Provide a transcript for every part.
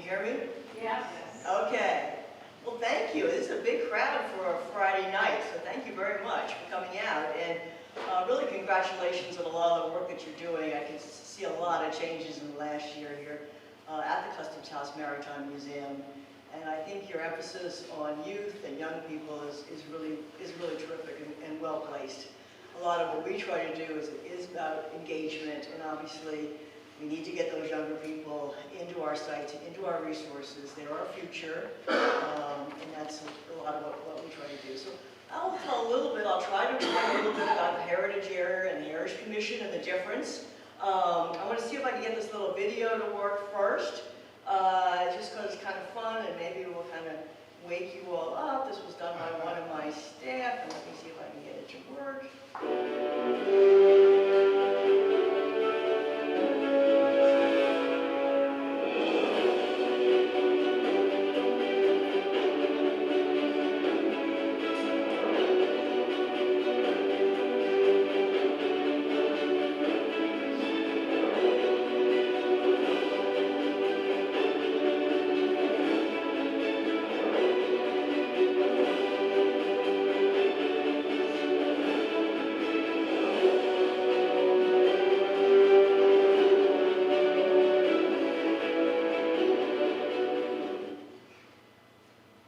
hear me? Yes. Okay. Well, thank you. This is a big crowd for a Friday night, so thank you very much for coming out. And really congratulations on a lot of the work that you're doing. I can see a lot of changes in the last year here at the Customs House Maritime Museum. And I think your emphasis on youth and young people is really terrific and well placed. A lot of what we try to do is about engagement, and obviously we need to get those younger people into our sites, into our resources. They're our future, and that's a lot of what we try to do. So I'll try to explain a little bit about the Heritage Area and the Heritage Commission and the difference. I want to see if I can get this little video to work first, just because it's kind of fun, and maybe we'll kind of wake you all up. This was done by one of my staff, and let me see if I can get it to work.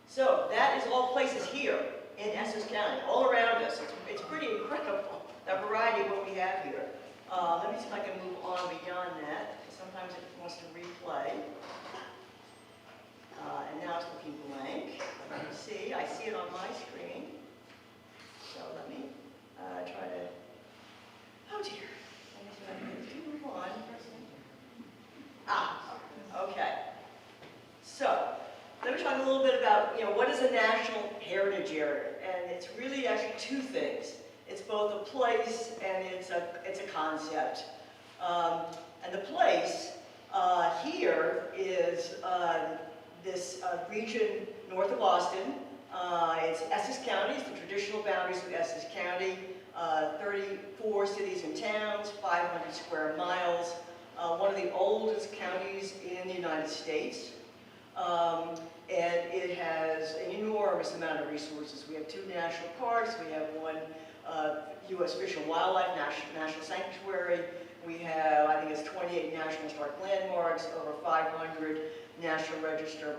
So that is all places here in Essex County, all around us. It's pretty incredible, the variety of what we have here. Let me see if I can move on beyond that. Sometimes it wants to replay. And now it's looking blank. Let me see. I see it on my screen. So let me try to... Oh dear. Let me see if I can get it to move on. Okay. So, let me talk a little bit about, what is a National Heritage Area, and it's really actually two things. It's both a place and it's a concept. And the place here is this region north of Boston. It's Essex County. It's the traditional boundaries of Essex County. 34 cities and towns, 500 square miles. One of the oldest counties in the United States. And it has an enormous amount of resources. We have 2 national parks. We have 1 U.S. Fish and Wildlife National Sanctuary. We have, I think it's 28 National Historic Landmarks, over 500 National Register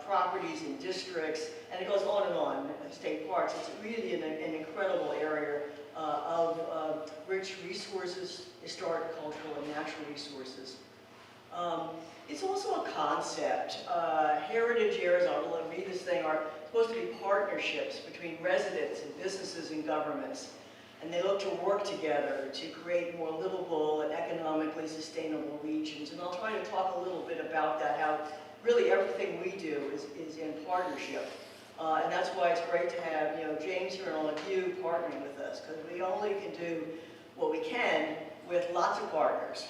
properties and districts, and it goes on and on, state parks. It's really an incredible area of rich resources, historic, cultural, and natural resources. It's also a concept. Heritage areas, I'll read this thing, are supposed to be partnerships between residents and businesses and governments. And they look to work together to create more livable and economically sustainable regions. And I'll try to talk a little bit about that, how really everything we do is in partnership. And that's why it's great to have James here and all of you partnering with us, because we only can do what we can with lots of partners.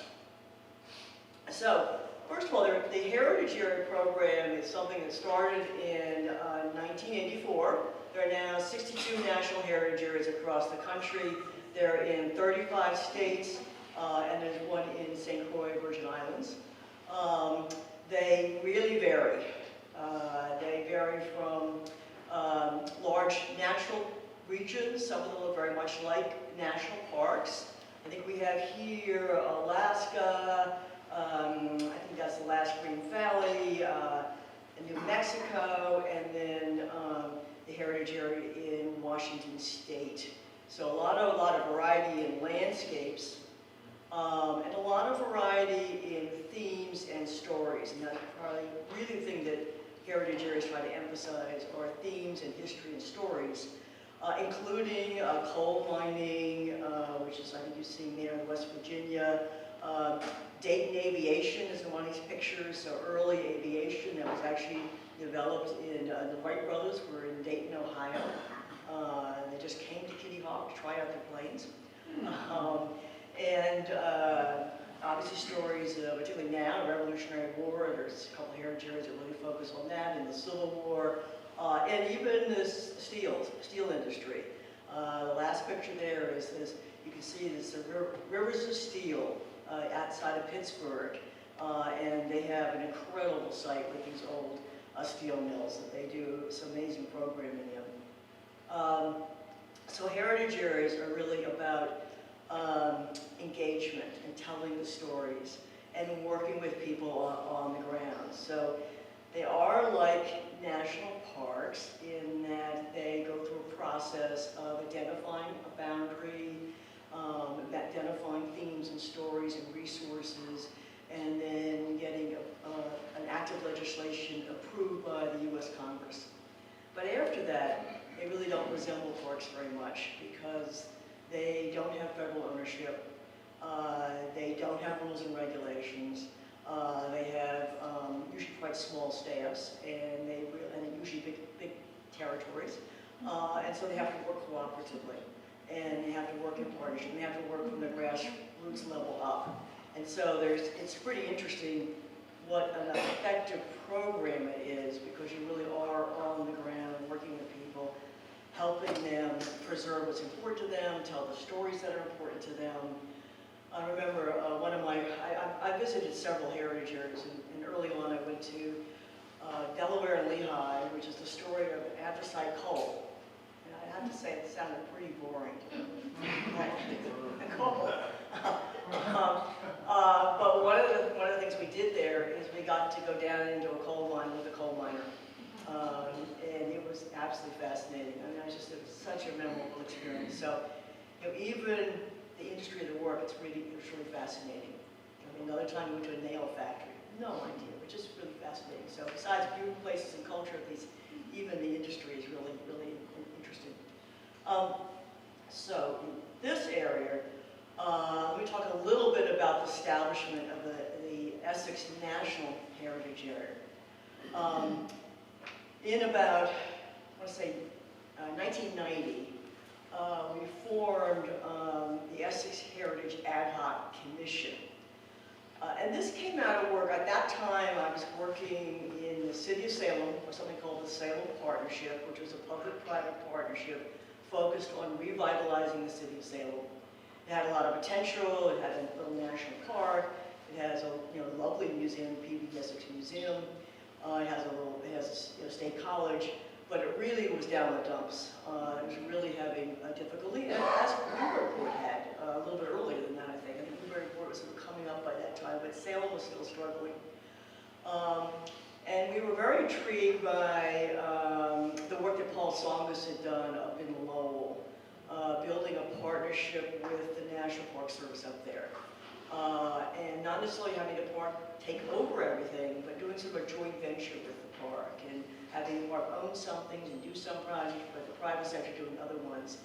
So, first of all, the Heritage Area program is something that started in 1984. There are now 62 National Heritage Areas across the country. They're in 35 states, and there's 1 in St. Croix, Virgin Islands. They really vary. They vary from large natural regions. Some of them look very much like national parks. I think we have here Alaska, I think that's the last Green Valley, New Mexico, and then the Heritage Area in Washington State. So a lot of variety in landscapes, and a lot of variety in themes and stories. And that's probably really the thing that Heritage Areas try to emphasize are themes and history and stories, including coal mining, which is, I think you've seen there in West Virginia. Dayton Aviation is in one of these pictures, so early aviation that was actually developed in the Wright brothers were in Dayton, Ohio. They just came to Kitty Hawk to try out their planes. Obviously stories, particularly now, the Revolutionary War, there's a couple of heritage areas that really focus on that, and the Civil War, and even the steel industry. The last picture there is this, you can see this, the rivers of steel outside of Pittsburgh. and they have an incredible site with these old steel mills that they do some amazing programming in. So heritage areas are really about engagement and telling the stories and working with people on the ground. So they are like national parks in that they go through a process of identifying a boundary, identifying themes and stories and resources, and then getting an act of legislation approved by the U.S. Congress. But after that, they really don't resemble parks very much because they don't have federal ownership, they don't have rules and regulations, they have usually quite small staffs, and usually big territories, and so they have to work cooperatively, and they have to work in partnership, and they have to work from the grassroots level up. And so it's pretty interesting what an effective program it is, because you really are on the ground working with people, helping them preserve what's important to them, tell the stories that are important to them. I remember I visited several heritage areas, and early on I went to Delaware and Lehigh, which is the story of anthracite coal. And I have to say it sounded pretty boring. Coal. But one of the things we did there is we got to go down into a coal mine with a coal miner. And it was absolutely fascinating. I mean, it was such a memorable experience. So, even the industry of the work, it's really fascinating. I mean, another time we went to a nail factory. No idea, but just really fascinating. So besides beautiful places and culture, even the industry is really interesting. So in this area, let me talk a little bit about the establishment of the Essex National Heritage Area. In about, I want to say, 1990, we formed the Essex Heritage Ad Hoc Commission. And this came out of work. At that time, I was working in the city of Salem for something called the Salem Partnership, which was a public-private partnership focused on revitalizing the city of Salem. It had a lot of potential. It had a little national park. It has a lovely museum, PB Essex Museum. It has a state college, but it really was down the dumps. It was really having a difficulty, as Newburyport had a little bit earlier than that, I think. I think Newburyport was sort of coming up by that time, but Salem was still struggling. And we were very intrigued by the work that Paul Songus had done up in Lowell, building a partnership with the National Park Service up there. And not necessarily having the park take over everything, but doing sort of a joint venture with the park, and having the park own some things and do some projects, but the private sector doing other ones.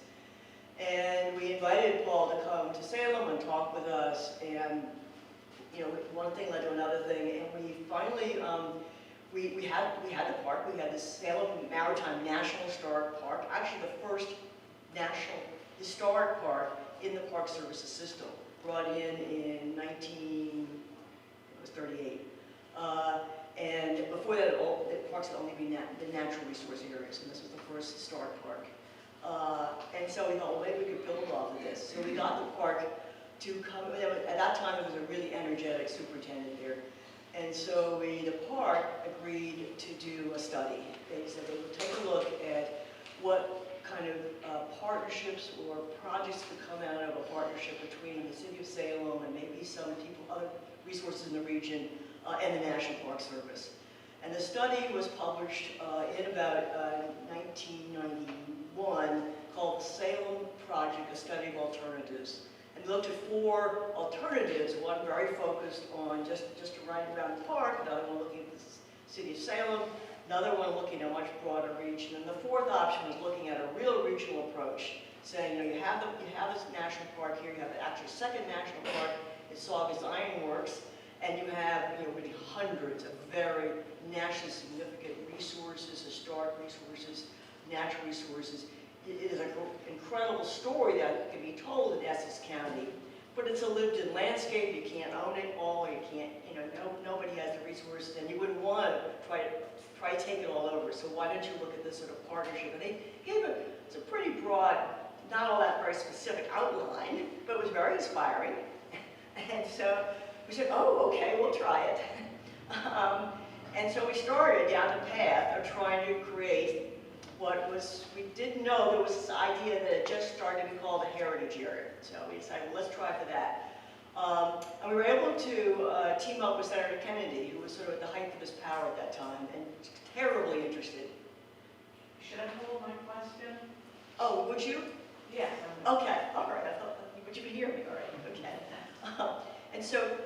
And we invited Paul to come to Salem and talk with us, and one thing led to another thing, and we finally, we had the park. We had the Salem Maritime National Historic Park, actually the first national historic park in the Park Services system, brought in 1938. And before that, the parks had only been the natural resource areas, and this was the first historic park. And so we thought, well, maybe we could build off of this. So we got the park to come. At that time, it was a really energetic superintendent there. And so the park agreed to do a study. They said they would take a look at what kind of partnerships or projects could come out of a partnership between the city of Salem and maybe some people, other resources in the region, and the National Park Service. And the study was published in about 1991, called the Salem Project, a Study of Alternatives. And we looked at 4 alternatives, one very focused on just right around the park, another one looking at the city of Salem, another one looking at a much broader region, and the 4th option was looking at a real regional approach, saying, you have this national park here, you have the actual second national park at Saugus Iron Works, and you have really hundreds of very nationally significant resources, historic resources, natural resources. It is an incredible story that can be told in Essex County, but it's a lived-in landscape. You can't own it all. You can't, nobody has the resources, and you wouldn't want to try to take it all over. So why don't you look at this sort of partnership? And they gave it's a pretty broad, not all that very specific outline, but it was very inspiring. And so we said, oh, okay, we'll try it. And so we started down the path of trying to create what was, we didn't know there was this idea that it just started to be called a heritage area. So we decided, well, let's try for that. And we were able to team up with Senator Kennedy, who was sort of at the height of his power at that time, and terribly interested. Should I hold my question? Oh, would you? Yes. Okay, all right. I thought, but you could hear me, all right, okay. And so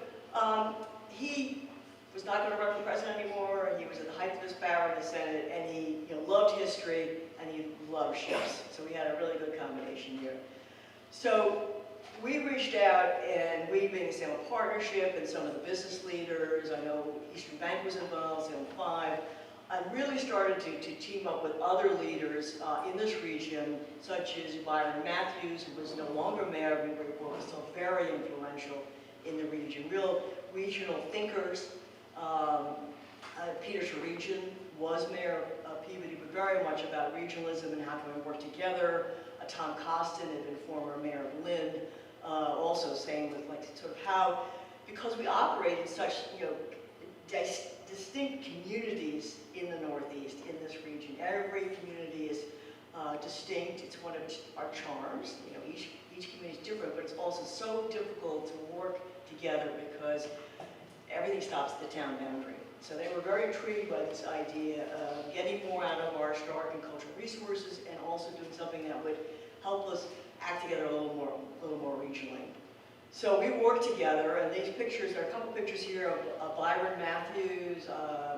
he was not going to run for president anymore. He was at the height of his power in the Senate, and he loved history, and he loved ships. So we had a really good combination here. So we reached out, and we being the NCM partnership, and some of the business leaders, I know Eastern Bank was involved, NCM 5, and really started to team up with other leaders in this region, such as Byron Matthews, who was no longer mayor of Newburyport, but still very influential in the region. Real regional thinkers. Peter Sharigian was mayor of Peabody, but very much about regionalism and how can we work together. Tom Costin had been former mayor of Lynn, also saying with like sort of how, because we operate in such distinct communities in the Northeast, in this region. Every community is distinct. It's one of our charms. Each community is different, but it's also so difficult to work together because everything stops at the town boundary. So they were very intrigued by this idea of getting more out of our historic and cultural resources, and also doing something that would help us act together a little more regionally. So we worked together, and these pictures, there are a couple pictures here of Byron Matthews,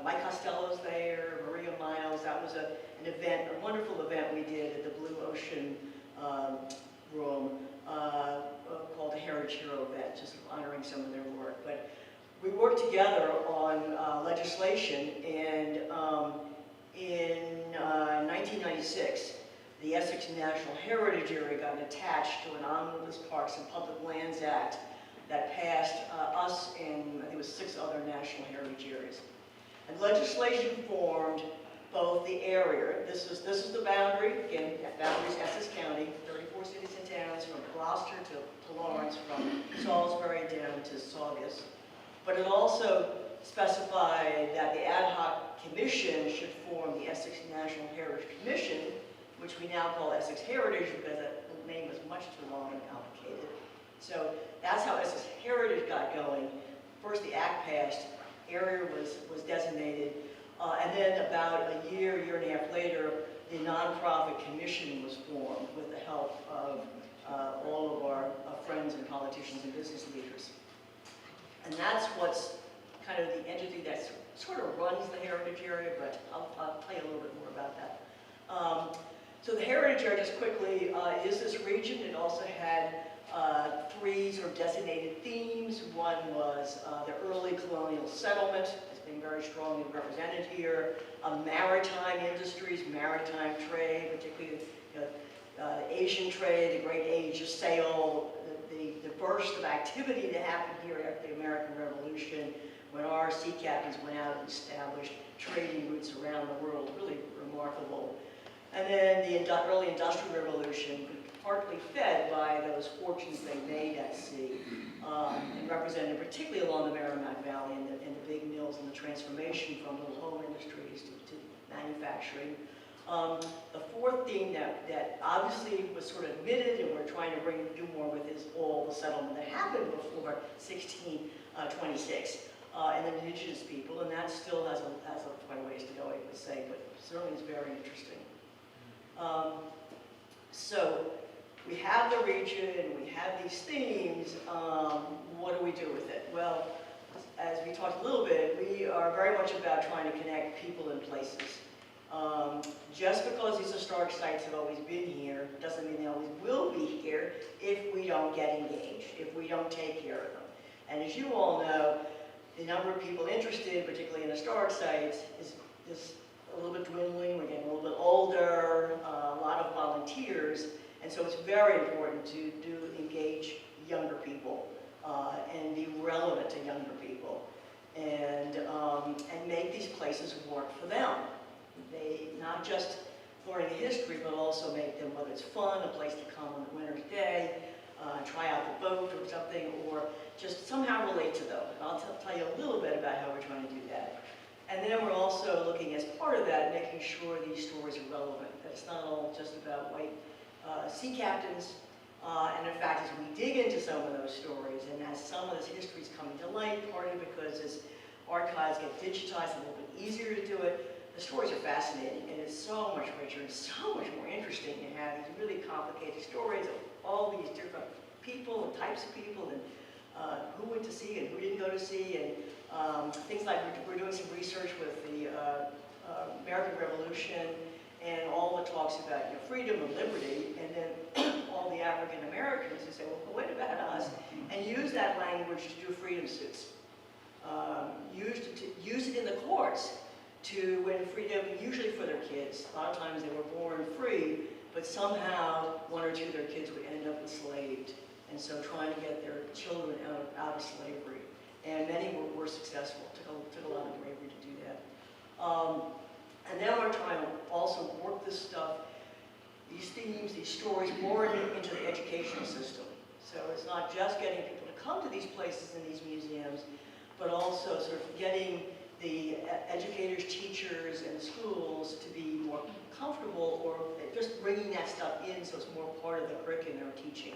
Mike Costello's there, Maria Miles. That was an event, a wonderful event we did at the Blue Ocean Room called the Heritage Hero event, just honoring some of their work. But we worked together on legislation, and in 1996, the Essex National Heritage Area got attached to an Omnibus Parks and Public Lands Act that passed us and I think it was 6 other national heritage areas. And legislation formed both the area, this is the boundary, again, that boundary is Essex County, 34 cities and towns from Gloucester to Lawrence, from Salisbury down to Saugus. But it also specified that the ad hoc commission should form the Essex National Heritage Commission, which we now call Essex Heritage because that name was much too long and complicated. So that's how Essex Heritage got going. First the act passed, area was designated, and then about a year and a half later, the nonprofit commission was formed with the help of all of our friends and politicians and business leaders. And that's what's kind of the entity that sort of runs the heritage area, but I'll tell you a little bit more about that. So the heritage area, just quickly, is this region. It also had 3 sort of designated themes. One was the early colonial settlement, as being very strongly represented here. Maritime industries, maritime trade, particularly Asian trade, the great age of sail, the burst of activity that happened here after the American Revolution, when our sea captains went out and established trading routes around the world, really remarkable. And then the early Industrial Revolution, partly fed by those fortunes they made at sea, and represented particularly along the Merrimack Valley and the big mills and the transformation from little home industries to manufacturing. The 4th theme that obviously was sort of admitted and we're trying to do more with is all the settlement that happened before 1626 and the indigenous people, and that still has quite a ways to go, I would say, but certainly is very interesting. So we have the region, we have these themes, what do we do with it? Well, as we talked a little bit, we are very much about trying to connect people and places. Just because these historic sites have always been here doesn't mean they always will be here if we don't get engaged, if we don't take care of them. And as you all know, the number of people interested, particularly in historic sites, is a little bit dwindling. We're getting a little bit older, a lot of volunteers, and so it's very important to engage younger people and be relevant to younger people, and make these places work for them. They not just learning history, but also make them, whether it's fun, a place to come on a winter's day, try out the boat or something, or just somehow relate to though, and I'll tell you a little bit about how we're trying to do that. And then we're also looking, as part of that, making sure these stories are relevant, that it's not all just about white sea captains. And in fact, as we dig into some of those stories, and as some of this history is coming to light, partly because as archives get digitized, a little bit easier to do it, the stories are fascinating, and it's so much richer and so much more interesting to have these really complicated stories of all these different people and types of people, and who went to sea and who didn't go to sea, and things like we're doing some research with the American Revolution and all the talks about freedom and liberty, and then all the African Americans who say, well, what about us? And use that language to do freedom suits. Use it in the courts to win freedom, usually for their kids. A lot of times they were born free, but somehow one or two of their kids would end up enslaved. And so trying to get their children out of slavery. And many were successful. Took a lot of bravery to do that. And then we're trying to also work this stuff, these themes, these stories, more into the educational system. So it's not just getting people to come to these places and these museums, but also sort of getting the educators, teachers, and schools to be more comfortable, or just bringing that stuff in so it's more part of the curriculum they're teaching.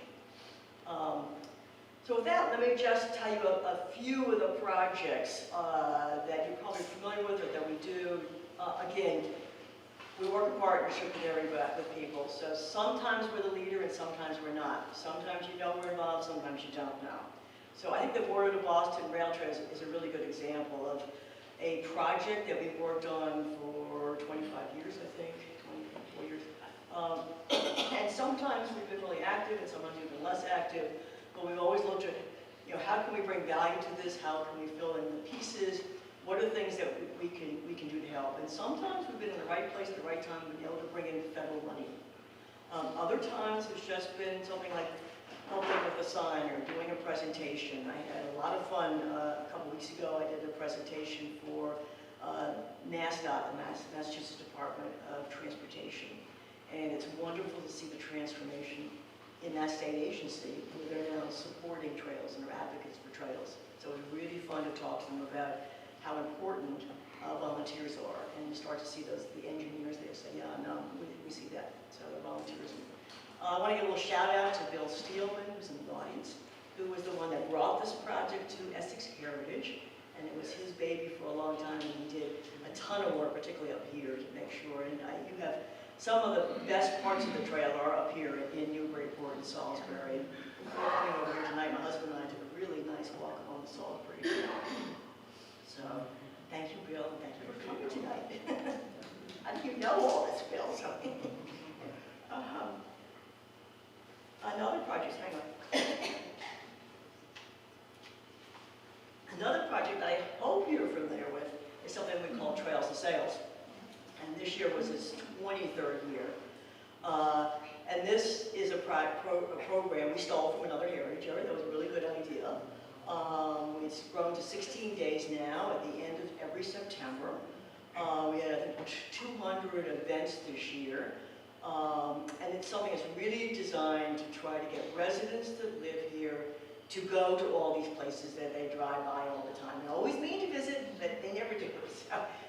So with that, let me just tell you a few of the projects that you're probably familiar with or that we do. Again, we work in partnership with people. So sometimes we're the leader and sometimes we're not. Sometimes you know we're involved, sometimes you don't know. So I think the Border to Boston Rail Trail is a really good example of a project that we've worked on for 25 years, I think, 24 years. And sometimes we've been really active and sometimes we've been less active, but we've always looked at, how can we bring value to this? How can we fill in the pieces? What are the things that we can do to help? And sometimes we've been in the right place at the right time and been able to bring in federal money. Other times it's just been something like helping with a sign or doing a presentation. I had a lot of fun a couple weeks ago. I did a presentation for NASDOT, the Massachusetts Department of Transportation. And it's wonderful to see the transformation in that state agency, where they're now supporting trails and are advocates for trails. So it's really fun to talk to them about how important volunteers are, and you start to see the engineers there say, yeah, no, we see that, so the volunteers. I want to give a little shout out to Bill Steelman, who's in the audience, who was the one that brought this project to Essex Heritage, and it was his baby for a long time, and he did a ton of work, particularly up here, to make sure, and you have some of the best parts of the trail are up here in Newburyport and Salisbury. Before coming over here tonight, my husband and I took a really nice walk along the Salisbury Trail. So, thank you, Bill, and thank you for coming tonight. How do you know all this, Bill? So, another project, hang on. Another project I hope you're familiar with is something we call Trails and Sails. And this year was its 23rd year. And this is a program we stole from another heritage area. That was a really good idea. It's grown to 16 days now at the end of every September. We had, I think, 200 events this year. And it's something that's really designed to try to get residents that live here to go to all these places that they drive by all the time. They always mean to visit, but they never do.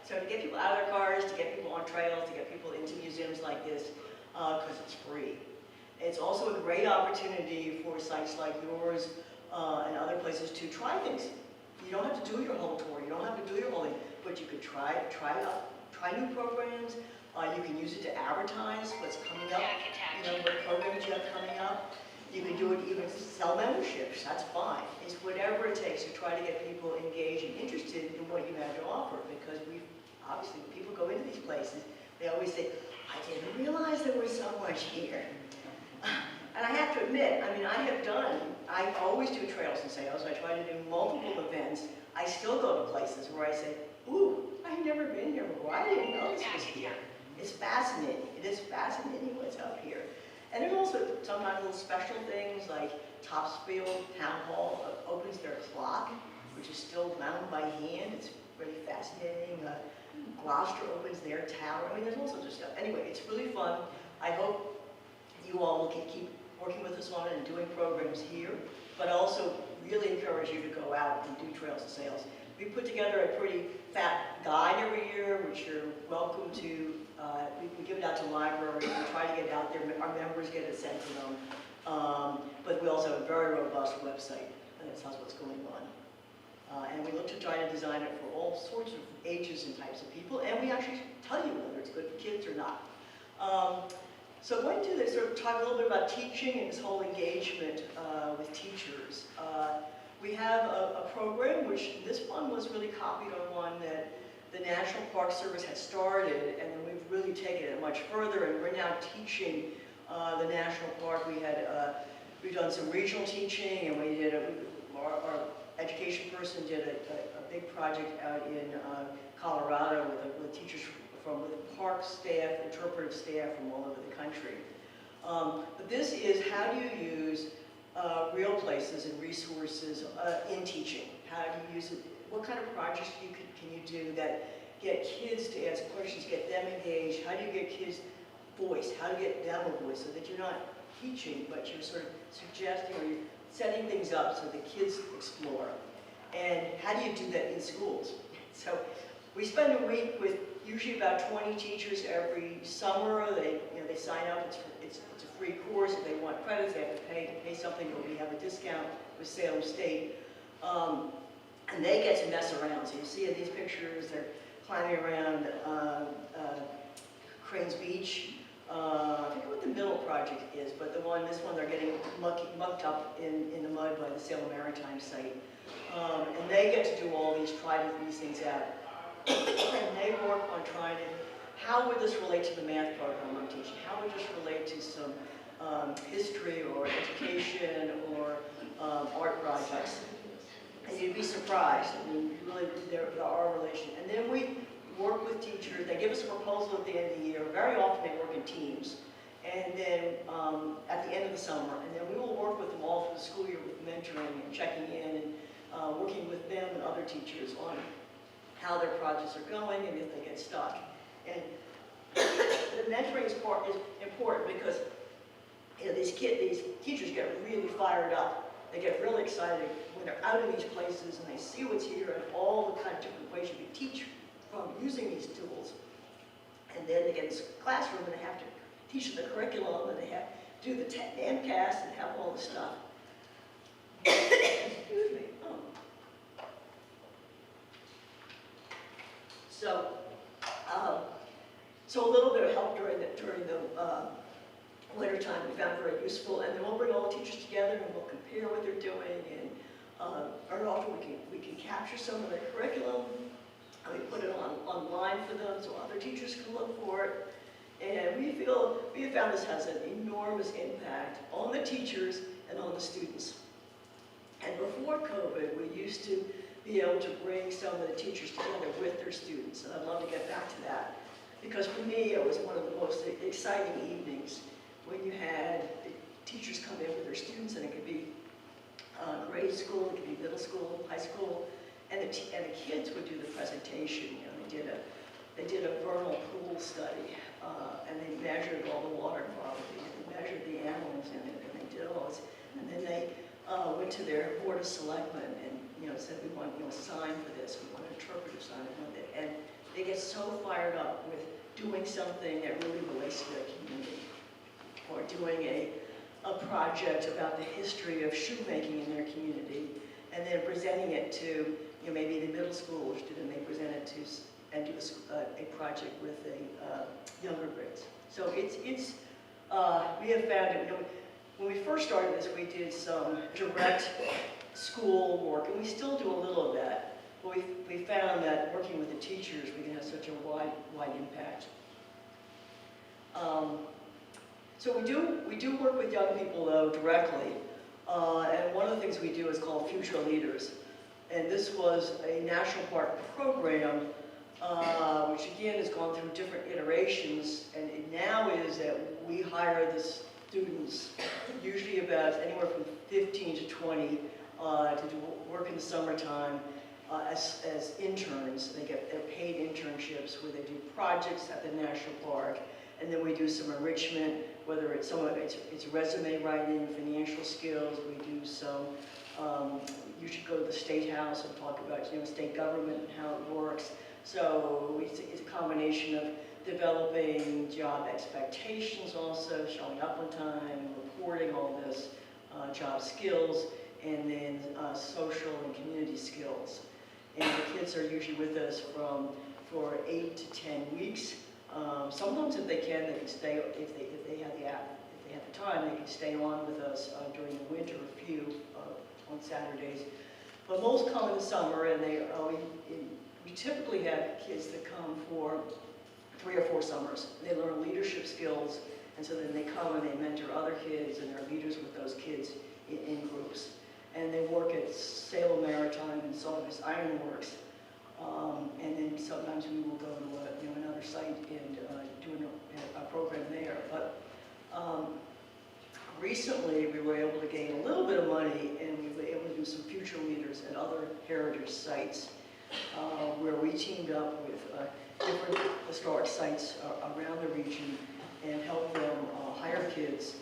So to get people out of their cars, to get people on trails, to get people into museums like this, because it's free. It's also a great opportunity for sites like yours and other places to try things. You don't have to do your whole tour. You don't have to do your whole thing, but you could try new programs. You can use it to advertise what's coming up, what programs you have coming up. You can do it even sell memberships, that's fine. It's whatever it takes to try to get people engaged and interested in what you have to offer, because obviously when people go into these places, they always say, I didn't realize there was so much here. And I have to admit, I always do trails and sails. I try to do multiple events. I still go to places where I say, ooh, I've never been here before. I didn't know this was here. It's fascinating. It is fascinating what's up here. And there's also sometimes little special things like Topsfield Town Hall opens their clock, which is still wound by hand. It's really fascinating. Gloucester opens their tower. There's all sorts of stuff. Anyway, it's really fun. I hope you all will keep working with us on it and doing programs here, but also really encourage you to go out and do trails of sales. We put together a pretty fat guide every year, which you're welcome to. We give it out to libraries. We try to get it out there. Our members get it sent to them. But we also have a very robust website that tells what's going on. And we look to try to design it for all sorts of ages and types of people. And we actually tell you whether it's good for kids or not. So I'm going to sort of talk a little bit about teaching and this whole engagement with teachers. We have a program, which this one was really copied on one that the National Park Service had started, and then we've really taken it much further, and we're now teaching the National Park. We've done some regional teaching, and we did our education person did a big project out in Colorado with teachers with park staff, interpretive staff from all over the country. But this is how do you use real places and resources in teaching? How do you use it? What kind of projects can you do that get kids to ask questions, get them engaged? How do you get kids voice? How do you get them a voice so that you're not teaching, but you're sort of suggesting or you're setting things up so the kids explore? And how do you do that in schools? So we spend a week with usually about 20 teachers every summer. They sign up. It's a free course. If they want credits, they have to pay something, or we have a discount with Salem State. And they get to mess around. So you see in these pictures, they're climbing around Cranes Beach. I forget what the middle project is, but this one they're getting mucked up in the mud by the Salem Maritime site. And they get to do all these, try these things out. And they work on trying to, how would this relate to the math program I'm teaching? How would this relate to some history or education or art projects? And you'd be surprised. I mean, really, there are relations. And then we work with teachers. They give us a proposal at the end of the year. Very often they work in teams. And then at the end of the summer, and then we will work with them all through the school year with mentoring and checking in and working with them and other teachers on how their projects are going and if they get stuck. And the mentoring is important because these teachers get really fired up. They get really excited when they're out in these places and they see what's here and all the kind of different ways you can teach from using these tools. And then they get in the classroom and they have to teach the curriculum and they have to do the MCAS and have all the stuff. Excuse me. Oh. So a little bit of help during the winter time we found very useful, and then we'll bring all the teachers together and we'll compare what they're doing, and very often we can capture some of their curriculum and we put it online for them so other teachers can look for it. And we have found this has an enormous impact on the teachers and on the students. And before COVID, we used to be able to bring some of the teachers together with their students, and I'd love to get back to that. Because for me, it was one of the most exciting evenings when you had the teachers come in with their students, and it could be grade school, it could be middle school, high school, and the kids would do the presentation. You know, they did a vernal pool study, and they measured all the water quality, and they measured the animals in it, and they did all this, and then they went to their board of selectmen and said, we want a sign for this, we want an interpretive sign, and they get so fired up with doing something that really relates to their community, or doing a project about the history of shoemaking in their community, and then presenting it to maybe the middle school student, they present it to and do a project with the younger grades. So we have found it. When we first started this, we did some direct school work, and we still do a little of that. But we found that working with the teachers, we can have such a wide impact. So we do work with young people though directly, and one of the things we do is called Future Leaders, and this was a national park program, which again has gone through different iterations, and it now is that we hire the students, usually about anywhere from 15 to 20, to do work in the summertime as interns. They're paid internships where they do projects at the national park, and then we do some enrichment whether it's it's resume writing, financial skills. We do some, you should go to the State House and talk about, state government and how it works. So it's a combination of developing job expectations also, showing up on time, reporting all this, job skills, and then social and community skills. And the kids are usually with us for 8 to 10 weeks. Sometimes if they can stay, if they have the time, they can stay on with us during the winter, a few on Saturdays. But most come in the summer, and we typically have kids that come for 3 or 4 summers. They learn leadership skills, and so then they come and they mentor other kids, and they're leaders with those kids in groups. And they work at Salem Maritime and Saugus Iron Works. And then sometimes we will go to another site and do a program there. But recently we were able to gain a little bit of money, and we were able to do some future leaders at other heritage sites where we teamed up with different historic sites around the region and helped them hire kids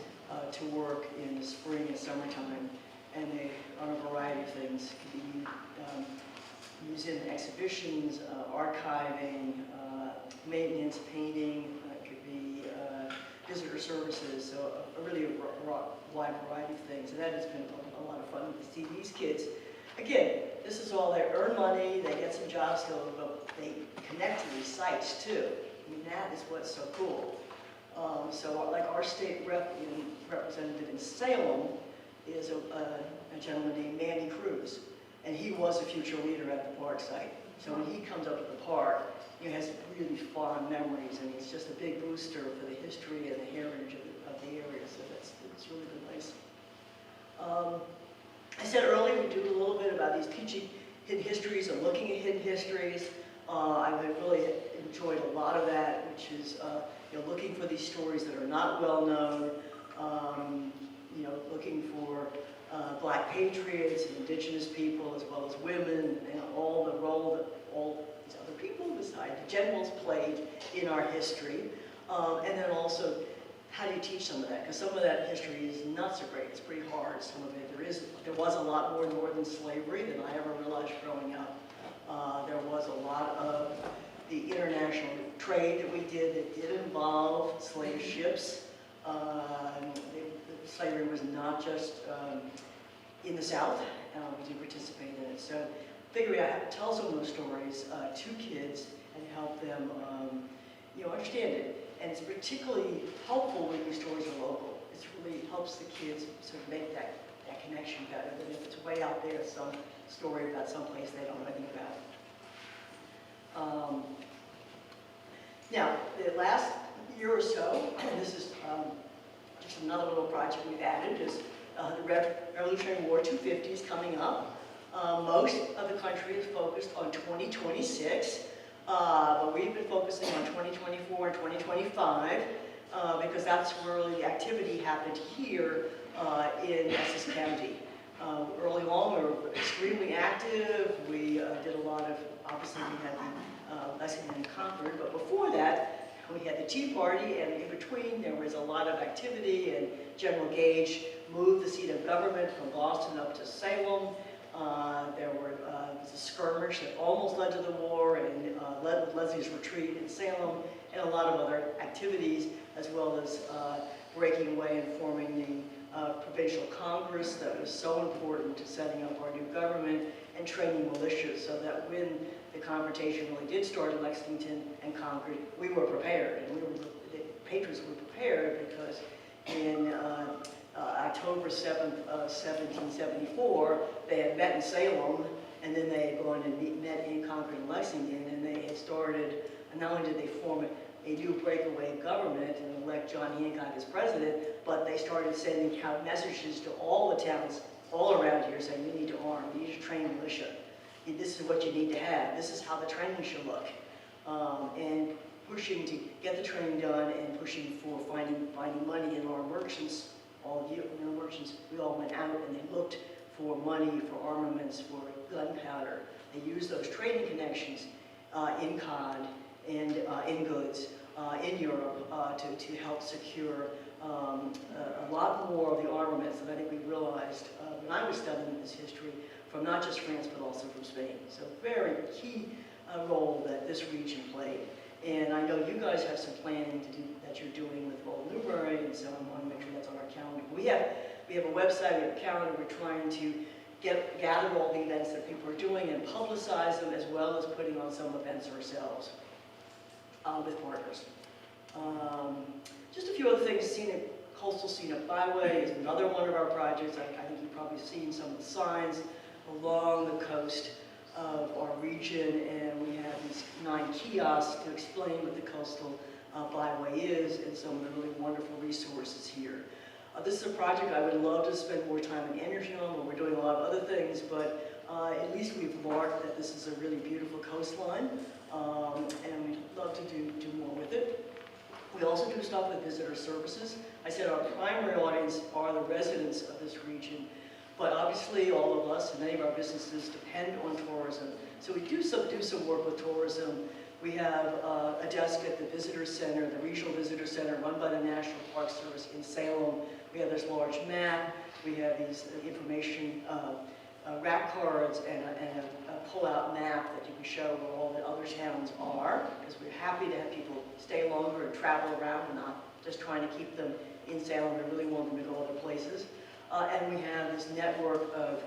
to work in the spring and summertime. And they, on a variety of things, could be used in exhibitions, archiving, maintenance, painting, could be visitor services, so really a wide variety of things. And that has been a lot of fun to see these kids. Again, this is all, they earn money, they get some job skills, but they connect to these sites too. I mean, that is what's so cool. So like our state representative in Salem is a gentleman named Manny Cruz, and he was a future leader at the park site. So when he comes up to the park, he has really fond memories, and he's just a big booster for the history and the heritage of the area, so it's really been nice. I said earlier we do a little bit about these teaching hidden histories and looking at hidden histories. I've really enjoyed a lot of that, which is looking for these stories that are not well known, looking for Black patriots and indigenous people, as well as women, and all the role that all these other people besides the generals played in our history. And then also, how do you teach some of that? Because some of that history is not so great. It's pretty hard, some of it. There was a lot more northern slavery than I ever realized growing up. There was a lot of the international trade that we did that did involve slave ships. Slavery was not just in the South. We did participate in it. So figuring out how to tell some of those stories to kids and help them understand it. And it's particularly helpful when these stories are local. It really helps the kids sort of make that connection better than if it's way out there, some story about some place they don't know anything about. Now, the last year or so, and this is just another little project we've added, is the Revolutionary War 250 is coming up. Most of the country is focused on 2026, but we've been focusing on 2024 and 2025 because that's where the activity happened here in Essex County. Early on, we were extremely active. We did a lot of, obviously we had the Lexington and Concord, but before that, we had the Tea Party, and in between there was a lot of activity, and General Gage moved the seat of government from Boston up to Salem. There was a skirmish that almost led to the war, and led with Leslie's retreat in Salem, and a lot of other activities, as well as breaking away and forming the provincial Congress that was so important to setting up our new government, and training militias so that when the confrontation really did start in Lexington and Concord, we were prepared, and the patriots were prepared because in October 7th, 1774, they had met in Salem, and then they had gone and met in Concord and Lexington, and they had started, and not only did they form a new breakaway government and elect John Hancock as president, but they started sending out messages to all the towns all around here saying, you need to arm, you need to train militia. This is what you need to have. This is how the training should look. And pushing to get the training done and pushing for finding money in our merchants. All of you, merchants, we all went out and they looked for money, for armaments, for gunpowder. They used those trading connections in cod and in goods in Europe to help secure a lot more of the armaments than I think we realized when I was studying this history, from not just France, but also from Spain. So very key role that this region played. And I know you guys have some planning to do that you're doing with Old Newbury, and so I want to make sure that's on our calendar. We have a website, we have a calendar, we're trying to gather all the events that people are doing and publicize them, as well as putting on some events ourselves with partners. Just a few other things. Coastal Scenic Byway is another one of our projects. I think you've probably seen some of the signs along the coast of our region, and we have these 9 kiosks to explain what the Coastal Byway is and some of the really wonderful resources here. This is a project I would love to spend more time and energy on, but we're doing a lot of other things, but at least we've marked that this is a really beautiful coastline, and we'd love to do more with it. We also do stuff with visitor services. I said our primary audience are the residents of this region, but obviously all of us and many of our businesses depend on tourism. So we do some work with tourism. We have a desk at the visitor center, the regional visitor center run by the National Park Service in Salem. We have this large map. We have these information rack cards and a pull-out map that you can show where all the other towns are, because we're happy to have people stay longer and travel around and not just trying to keep them in Salem. We really want them to go other places. And we have this network of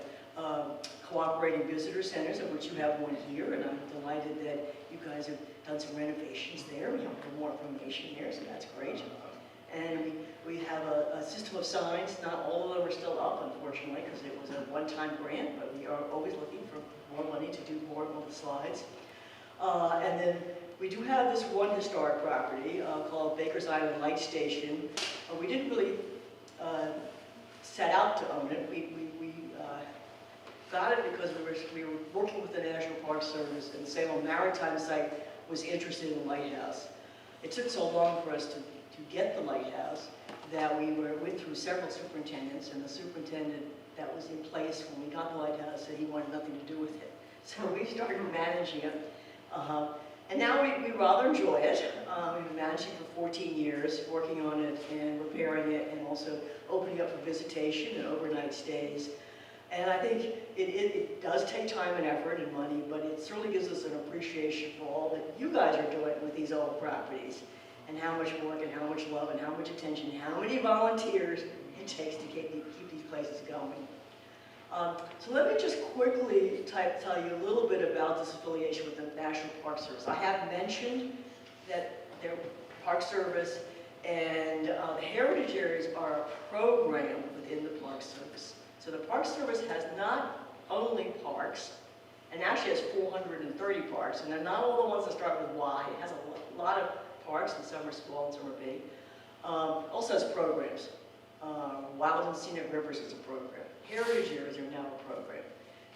cooperating visitor centers, of which you have one here, and I'm delighted that you guys have done some renovations there. We have more information there, so that's great. And we have a system of signs. Not all of them are still up, unfortunately, because it was a one-time grant, but we are always looking for more money to do more of the slides. And then we do have this one historic property called Baker's Island Light Station. We didn't really set out to own it. We got it because we were working with the National Park Service, and the Salem Maritime site was interested in the lighthouse. It took so long for us to get the lighthouse that we went through several superintendents, and the superintendent that was in place when we got the lighthouse said he wanted nothing to do with it. So we started managing it. And now we rather enjoy it. We've been managing for 14 years, working on it and repairing it, and also opening up for visitation and overnight stays. And I think it does take time and effort and money, but it certainly gives us an appreciation for all that you guys are doing with these old properties, and how much work and how much love and how much attention, and how many volunteers it takes to keep these places going. So let me just quickly tell you a little bit about this affiliation with the National Park Service. I have mentioned that their Park Service and the heritage areas are a program within the Park Service. So the Park Service has not only parks, and actually has 430 parks, and they're not all the ones that start with Y. It has a lot of parks, and some are small and some are big. Also has programs. Wild and Scenic Rivers is a program. Heritage areas are now a program.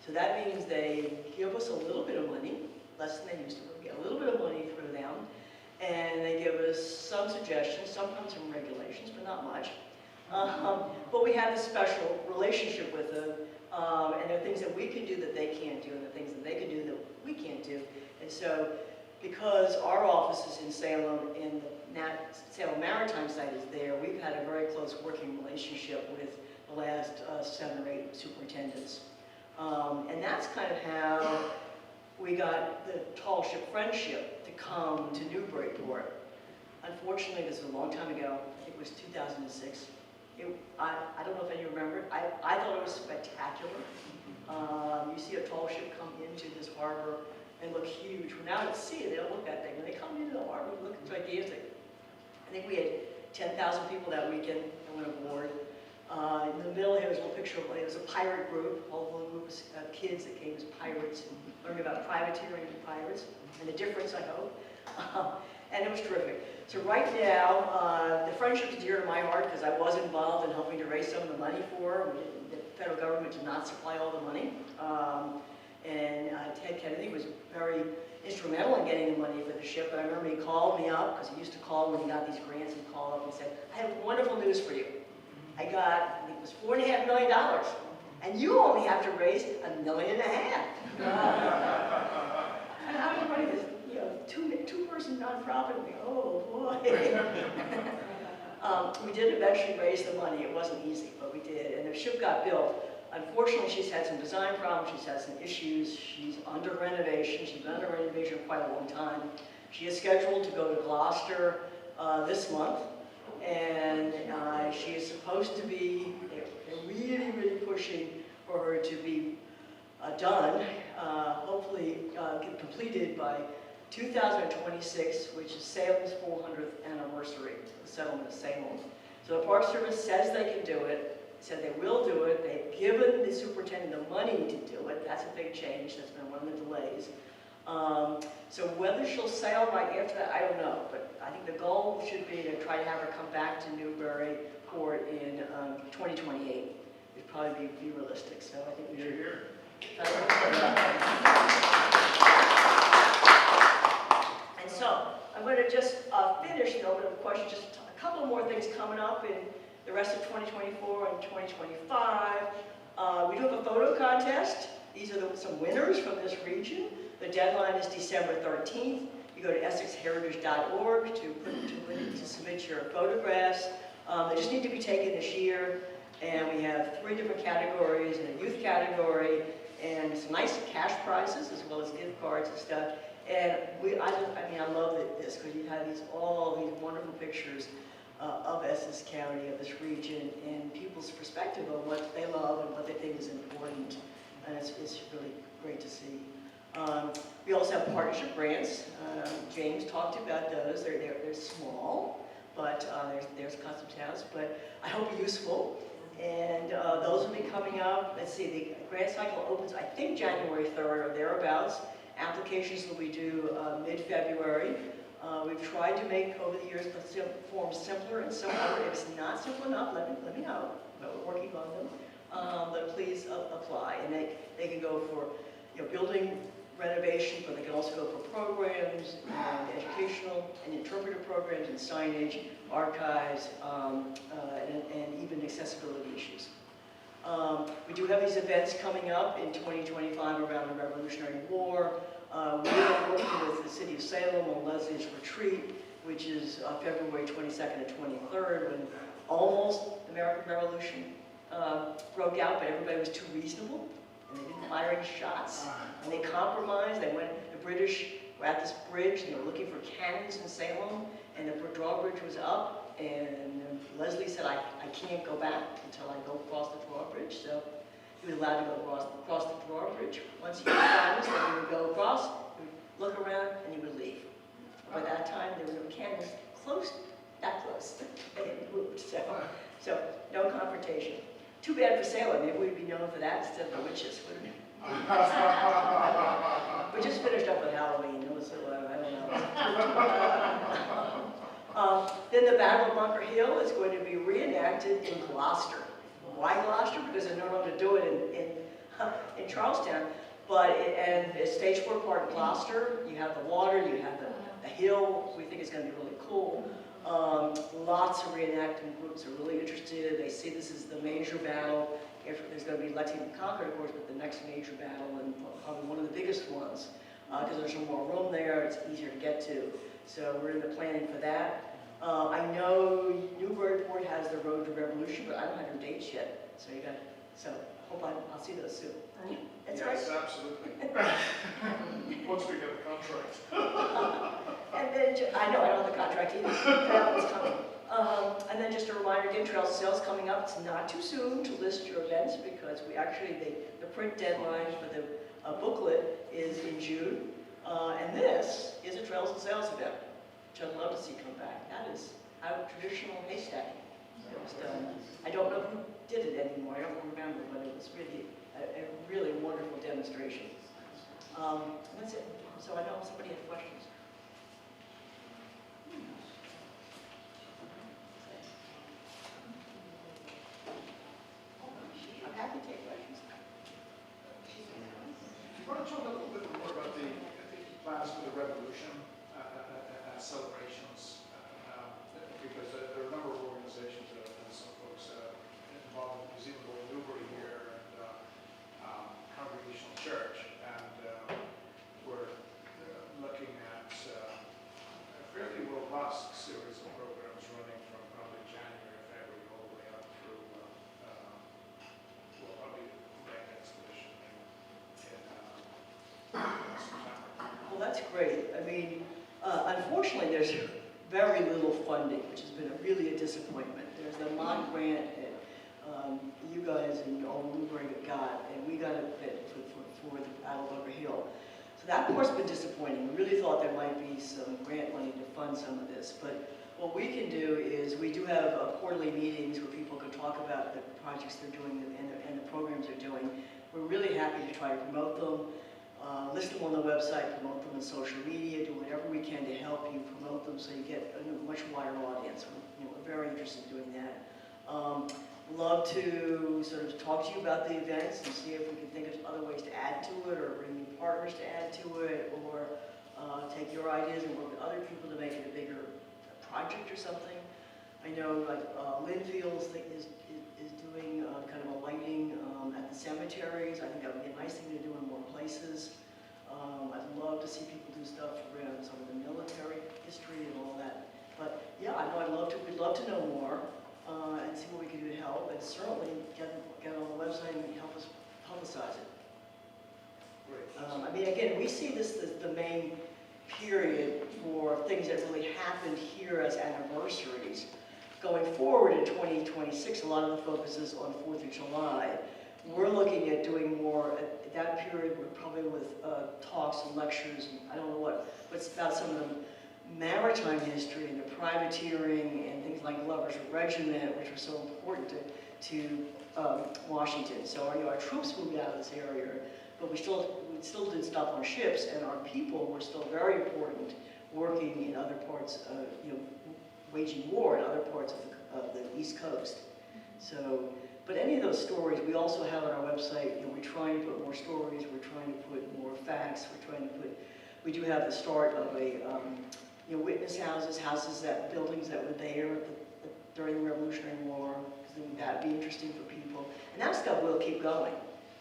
So that means they give us a little bit of money, less than they used to, but we get a little bit of money through them, and they give us some suggestions, sometimes some regulations, but not much. But we have a special relationship with them, and there are things that we can do that they can't do, and there are things that they can do that we can't do. And so, because our office is in Salem and the Salem Maritime site is there, we've had a very close working relationship with the last 7 or 8 superintendents. And that's kind of how we got the Tall Ship Friendship to come to Newburyport. Unfortunately, this was a long time ago. I think it was 2006. I don't know if any remember it. I thought it was spectacular. You see a tall ship come into this harbor and look huge. When out at sea, they don't look that big. When they come into the harbor, they look gigantic. I think we had 10,000 people that weekend that went aboard. In the middle here was a little picture of, it was a pirate group, a whole little group of kids that came as pirates and learned about privateering and pirates, and the difference, I hope. And it was terrific. So right now, the friendship is dear to my heart because I was involved in helping to raise some of the money for it. The federal government did not supply all the money. And Ted Kennedy was very instrumental in getting the money for the ship. But I remember he called me up, because he used to call when he got these grants, he'd call up and say, I have wonderful news for you. I think it was $4.5 million. And you only have to raise $1.5 million. And I was running this, two-person nonprofit, and we, oh boy. We did eventually raise the money. It wasn't easy, but we did. And the ship got built. Unfortunately, she's had some design problems. She's had some issues. She's under renovation. She's been under renovation for quite a long time. She is scheduled to go to Gloucester this month. And she is supposed to be, they're really, really pushing for her to be done, hopefully completed by 2026, which is Salem's 400th anniversary, the settlement of Salem. So the Park Service says they can do it, said they will do it. They've given the superintendent the money to do it. That's a big change. That's been one of the delays. So whether she'll sail right after that, I don't know. But I think the goal should be to try to have her come back to Newburyport in 2028. It'd probably be realistic. So I think we should. And so I'm going to just finish though with a question. Just a couple more things coming up in the rest of 2024 and 2025. We do have a photo contest. These are some winners from this region. The deadline is December 13th. You go to EssexHeritage.org to submit your photographs. They just need to be taken this year. And we have 3 different categories, and a youth category, and some nice cash prizes, as well as gift cards and stuff. And I love this, because you have all these wonderful pictures of Essex County, of this region, and people's perspective of what they love and what they think is important. And it's really great to see. We also have partnership grants. James talked about those. They're small, but there's custom towns, but I hope useful. And those will be coming up. Let's see, the grant cycle opens, I think, January 3rd or thereabouts. Applications will be due mid-February. We've tried to make, over the years, the forms simpler and simpler. If it's not simple enough, let me know. But we're working on them. But please apply. And they can go for building renovation, but they can also go for programs, and educational and interpretive programs, and signage, archives, and even accessibility issues. We do have these events coming up in 2025 around the Revolutionary War. We are working with the City of Salem on Leslie's Retreat, which is February 22nd and 23rd, when almost the American Revolution broke out, but everybody was too reasonable, and they didn't fire any shots, and they compromised. The British were at this bridge, and they were looking for cannons in Salem, and the drawbridge was up, and Leslie said, I can't go back until I go across the drawbridge. So he was allowed to go across the drawbridge. Once he promised that he would go across, he would look around, and he would leave. By that time, there were no cannons that close. They had moved, so no confrontation. Too bad for Salem. Maybe we'd be known for that instead of the witches, wouldn't we? We just finished up with Halloween. It was, I don't know. Then the Battle of Bunker Hill is going to be reenacted in Gloucester. Why Gloucester? Because there's no room to do it in Charlestown. And it's Stage 4 Park in Gloucester. You have the water, you have the hill. We think it's going to be really cool. Lots of reenacting groups are really interested. They see this as the major battle. There's going to be Lexington and Concord, of course, but the next major battle, and probably one of the biggest ones, because there's some more room there. It's easier to get to. So we're in the planning for that. I know Newburyport has the Road to Revolution, but I don't have your dates yet. So hope I'll see those soon. That's right. Yes, absolutely. Once we get the contract. And then, I know I don't have the contract either. That one's coming. And then just a reminder again, Trails of Sales coming up. It's not too soon to list your events, because we actually, the print deadline for the booklet is in June. And this is a Trails of Sales event, which I'd love to see come back. That is how traditional haystacking was done. I don't know who did it anymore. I don't remember, but it was really a really wonderful demonstration. And that's it. So I know somebody had questions. I'm happy to take questions. You want to talk a little bit more about the plans for the Revolution celebrations, because there are a number of organizations and some folks involved in Museum of Old Newbury here and Congregational Church, and we're looking at a fairly robust series of programs running from probably January great. I mean, unfortunately, there's very little funding, which has been really a disappointment. There's the mock grant that you guys in Old Newbury got, and we got a bit for the Battle of Bunker Hill. So that part's been disappointing. We really thought there might be some grant money to fund some of this, but what we can do is we do have quarterly meetings where people can talk about the projects they're doing and the programs they're doing. We're really happy to try to promote them, list them on the website, promote them on social media, do whatever we can to help you promote them so you get a much wider audience. We're very interested in doing that. Love to sort of talk to you about the events and see if we can think of other ways to add to it, or bring new partners to add to it, or take your ideas and work with other people to make it a bigger project or something. I know like Linfield's is doing kind of a lighting at the cemeteries. I think that would be a nice thing to do in more places. I'd love to see people do stuff around some of the military history and all that. But yeah, I know we'd love to know more and see what we can do to help, and certainly get on the website and help us publicize it. Great. I mean, again, we see this as the main period for things that really happened here as anniversaries. Going forward in 2026, a lot of the focus is on 4th of July. We're looking at doing more at that period, probably with talks and lectures, and I don't know what, but it's about some of the maritime history and the privateering and things like Glover's Regiment, which are so important to Washington. So our troops moved out of this area, but we still did stuff on ships, and our people were still very important, working in other parts, waging war in other parts of the East Coast. So, but any of those stories, we also have on our website. We're trying to put more stories. We're trying to put more facts. We do have the start of a witness houses buildings that were there during the Revolutionary War. That'd be interesting for people, and that stuff will keep going.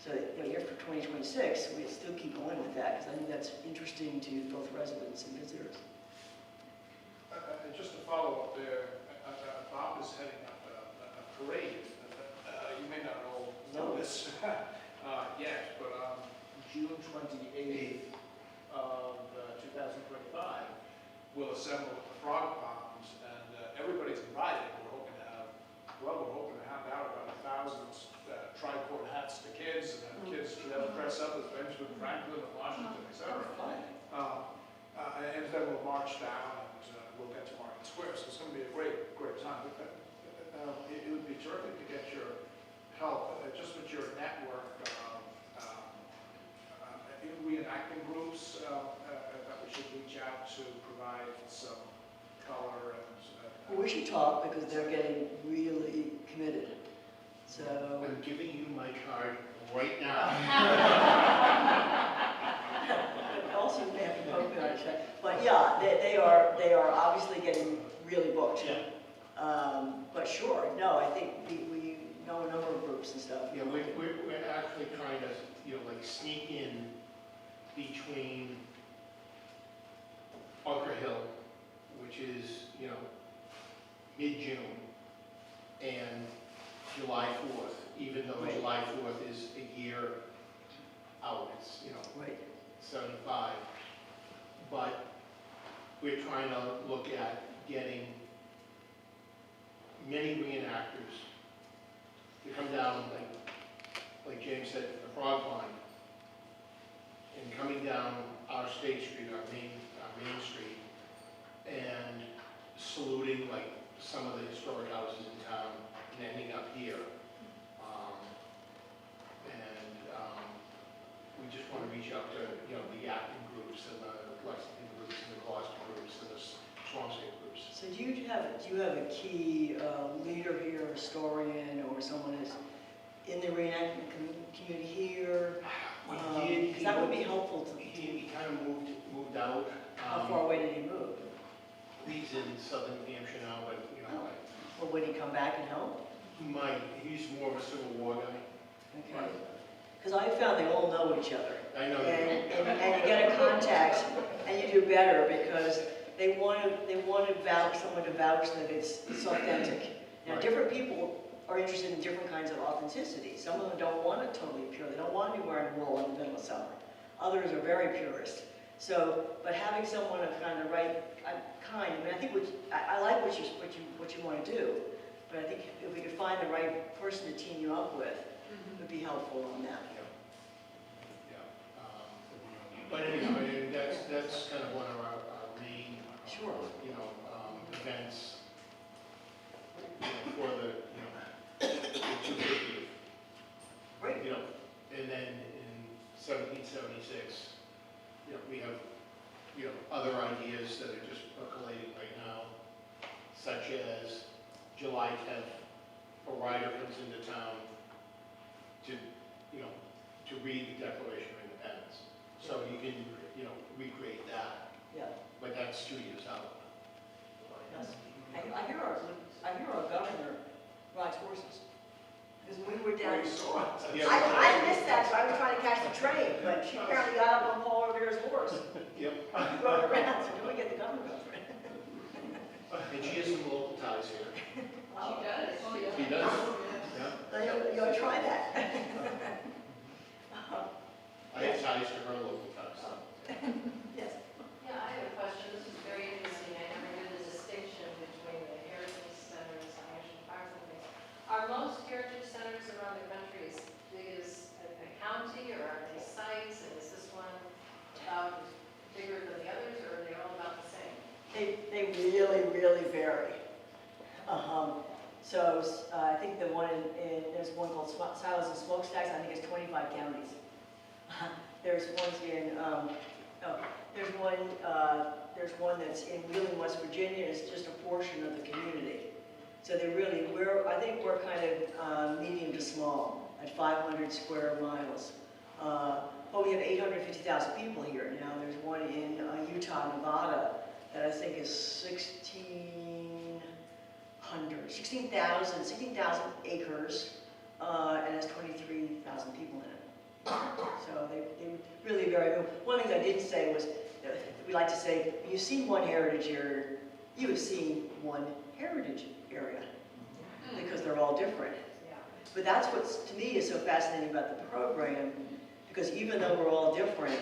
So here for 2026, we still keep going with that, because I think that's interesting to both residents and visitors. Just to follow up there, Bob is heading up a parade. You may not all know this yet, but on June 28th of 2025, we'll assemble at the Frog Ponds, and everybody's invited. We're hoping to hand out about 1,000 tricorn hats to kids, and have kids dress up as Benjamin Franklin of Washington, etc. And then we'll march down, and we'll get to Market Square. So it's going to be a great time. It would be terrific to get your help, just with your network reenacting groups that we should reach out to provide some color and. Well, we should talk, because they're getting really committed. So I'm giving you my card right now. Also, you may have to poke it on check. But yeah, they are obviously getting really booked. Yeah. But sure, no, I think we know a number of groups and stuff. Yeah, we're actually trying to sneak in between Bunker Hill, which is mid-June, and July 4th, even though Right. July 4th is a year out. It's, Right. 75. But we're trying to look at getting many reenactors to come down, like James said, the Frog Pond, and coming down our State Street, our main street, and saluting some of the historic houses in town, and ending up here. We just want to reach out to the acting groups and the Lexington groups and the Gloucester groups and the Swampscott groups. So do you have a key leader here, historian, or someone who's in the reenactment community here? We did. Because that would be helpful to. He kind of moved out. How far away did he move? He's in southern New Hampshire now, but Well, would he come back and help? he might. He's more of a Civil War guy. Okay. Because I found they all know each other. I know. And you get a contact, and you do better, because they want to vouch, someone to vouch that it's authentic. Now, Right. different people are interested in different kinds of authenticity. Some of them don't want it totally pure. They don't want to be wearing wool in the middle of summer. Others are very purist. So, but having someone of kind of right kind, I mean, I think I like what you want to do, but I think if we could find the right person to team you up with, it would be helpful on that. But anyhow, I mean, that's kind of one of our main, Sure. events, for the, the 250th. Great. And then in 1776, we have, other ideas that are just percolating right now, such as July 10th, a rider comes into town to, to read the Declaration of Independence. So you can, recreate that, Yeah. but that's 2 years out. Yes. I hear our governor rides horses. Because when we were down, Yeah. I missed that, so I was trying to catch the train, but she apparently got up on Paul Revere's horse. Yep. He rode around, so do we get the governor up for it? And she has some local ties here. She does. Oh, yeah. He does. Yeah. So you ought to try that. I have ties to her local ties. Yes. Yeah, I have a question. This is very interesting. I never knew the distinction between the heritage centers and national parks and things. Are most heritage centers around the country as big as a county, or are they sites? And is this one about bigger than the others, or are they all about the same? They really, really vary. So I think the one there's one called Silos and Smokestacks, I think it's 25 counties. There's ones in, there's one that's in Wheeling, West Virginia, it's just a portion of the community. So they really, I think we're kind of medium to small, at 500 square miles. But we have 850,000 people here. Now there's one in Utah, Nevada, that I think is 16,000 acres, and has 23,000 people in it. So they really vary. One thing I didn't say was, we like to say, when you see one heritage area, you have seen one heritage area, because they're all different. Yeah. But that's what, to me, is so fascinating about the program, because even though we're all different,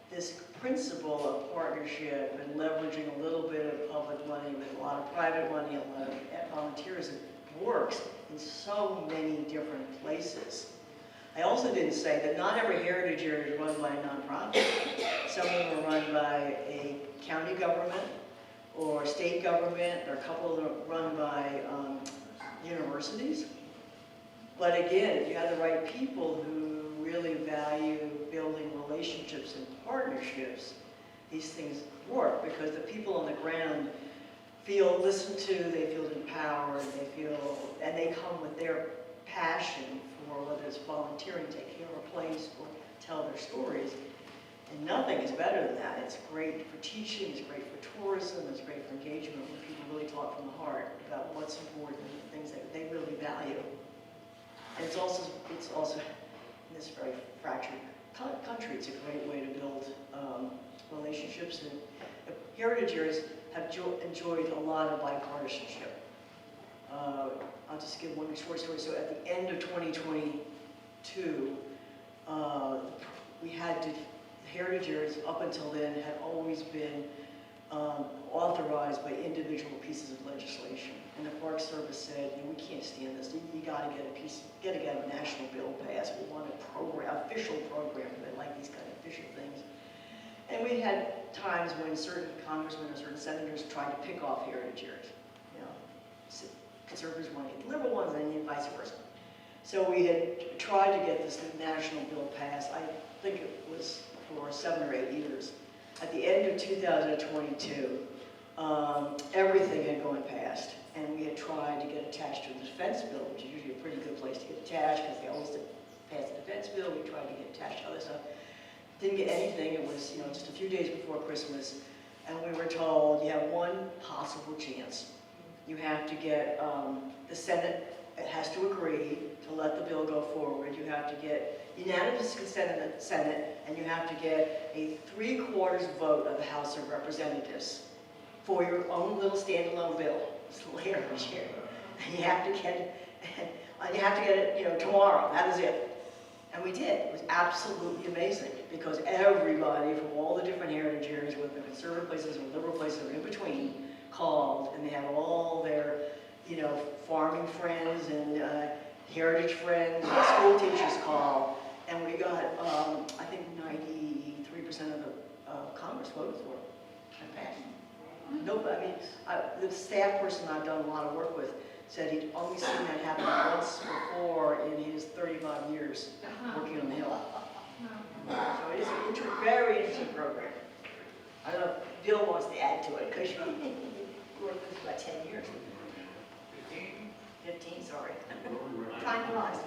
this principle of partnership and leveraging a little bit of public money with a lot of private money, a lot of volunteerism, works in so many different places. I also didn't say that not every heritage area is run by a nonprofit. Some of them are run by a county government or state government, or a couple of them are run by universities. But again, if you have the right people who really value building relationships and partnerships, these things work, because the people on the ground feel listened to, they feel empowered, and they come with their passion for whether it's volunteering, take care of a place, or tell their stories. And nothing is better than that. It's great for teaching, it's great for tourism, it's great for engagement, when people really talk from the heart about what's important and the things that they really value. And it's also in this very fractured country, it's a great way to build relationships. And heritage areas have enjoyed a lot of bipartisanship. I'll just give one short story. So at the end of 2022, we had to, heritage areas up until then had always been authorized by individual pieces of legislation. And the Park Service said, we can't stand this. You got to get a national bill passed. We want a program, official program. They like these kind of official things. And we had times when certain congressmen or certain senators tried to pick off heritage areas. Conservatives wanted the liberal ones, and vice versa. So we had tried to get this national bill passed. I think it was for 7 or 8 years. At the end of 2022, everything had gone past, and we had tried to get attached to the defense bill, which is usually a pretty good place to get attached, because they always pass the defense bill. We tried to get attached to other stuff. Didn't get anything. It was, just a few days before Christmas, and we were told, you have one possible chance. You have to get, the Senate has to agree to let the bill go forward. You have to get unanimous consent in the Senate, and you have to get a 3/4 vote of the House of Representatives for your own little standalone bill. It's heritage here. And you have to get it, tomorrow. That is it. And we We did. It was absolutely amazing because everybody from all the different heritage areas, whether they're conservative places or liberal places or in between, called, and they had all their, farming friends and heritage friends, and school teachers call, and we got, I think 93% of the Congress voted for it. And passed. Nobody, I mean, the staff person I've done a lot of work with said he'd only seen that happen once before in his 35 years working on the Hill. So it is a very interesting program. I don't know if Bill wants to add to it, because you worked with about 10 years. 15, sorry. Time flies.